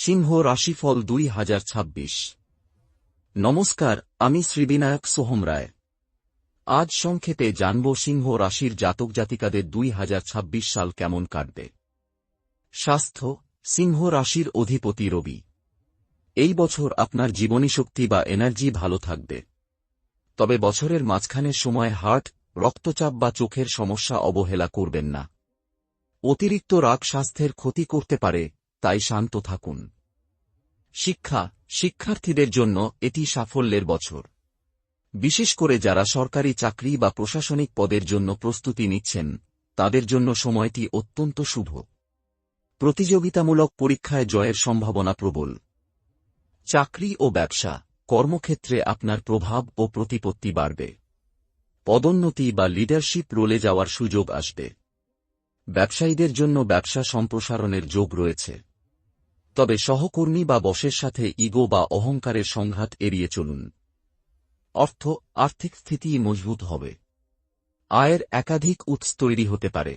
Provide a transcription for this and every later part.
সিংহ রাশিফল 2026। নমস্কার, আমি শ্রীবিনায়ক সোহম রায়। আজ সংক্ষেপে জানব সিংহ রাশির জাতক জাতিকাদের 2026 সাল কেমন কাটবে। স্বাস্থ্য। সিংহ রাশির অধিপতি রবি। এই বছর আপনার জীবনীশক্তি বা এনার্জি ভালো থাকবে। তবে বছরের মাঝখানের সময় হার্ট, রক্তচাপ বা চোখের সমস্যা অবহেলা করবেন না। অতিরিক্ত রাগ স্বাস্থ্যের ক্ষতি করতে পারে, তাই শান্ত থাকুন। শিক্ষা। শিক্ষার্থীদের জন্য এটি সাফল্যের বছর। বিশেষ করে যারা সরকারি চাকরি বা প্রশাসনিক পদের জন্য প্রস্তুতি নিচ্ছেন, তাদের জন্য সময়টি অত্যন্ত শুভ। প্রতিযোগিতামূলক পরীক্ষায় জয়ের সম্ভাবনা প্রবল। চাকরি ও ব্যবসা। কর্মক্ষেত্রে আপনার প্রভাব ও প্রতিপত্তি বাড়বে। পদোন্নতি বা লিডারশিপ রোলে যাওয়ার সুযোগ আসবে। ব্যবসায়ীদের জন্য ব্যবসা সম্প্রসারণের যোগ রয়েছে। তবে সহকর্মী বা বসের সাথে ইগো বা অহংকারের সংঘাত এড়িয়ে চলুন। আর্থিক স্থিতি মজবুত হবে। আয়ের একাধিক উৎস তৈরি হতে পারে।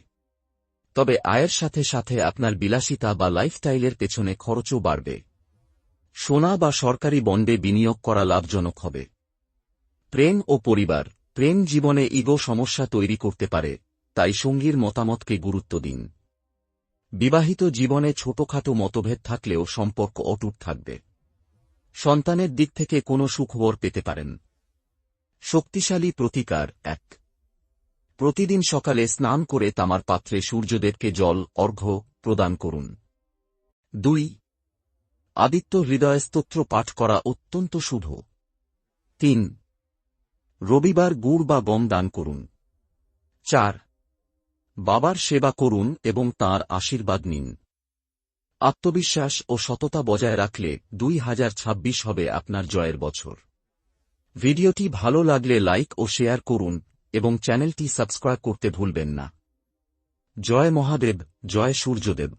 তবে আয়ের সাথে সাথে আপনার বিলাসিতা বা লাইফস্টাইলের পেছনে খরচও বাড়বে। সোনা বা সরকারি বন্ডে বিনিয়োগ করা লাভজনক হবে। প্রেম ও পরিবার। প্রেম জীবনে ইগো সমস্যা তৈরি করতে পারে, তাই সঙ্গীর মতামতকে গুরুত্ব দিন। বিবাহিত জীবনে ছোটখাটো মতভেদ থাকলেও সম্পর্ক অটুট থাকবে। সন্তানের দিক থেকে কোনো সুখবর পেতে পারেন। শক্তিশালী প্রতিকার। 1. প্রতিদিন সকালে স্নান করে তামার পাত্রে সূর্যদেবকে জল অর্ঘ্য প্রদান করুন। 2. আদিত্য হৃদয় স্তোত্র পাঠ করা অত্যন্ত শুভ। 3. রবিবার গুড় বা গম দান করুন। 4. বাবার সেবা করুন এবং তাঁর আশীর্বাদ নিন। আত্মবিশ্বাস ও সততা বজায় রাখলে 2026 হবে আপনার জয়ের বছর। ভিডিওটি ভালো লাগলে লাইক ও শেয়ার করুন এবং চ্যানেলটি সাবস্ক্রাইব করতে ভুলবেন না। জয় মহাদেব, জয় সূর্যদেব।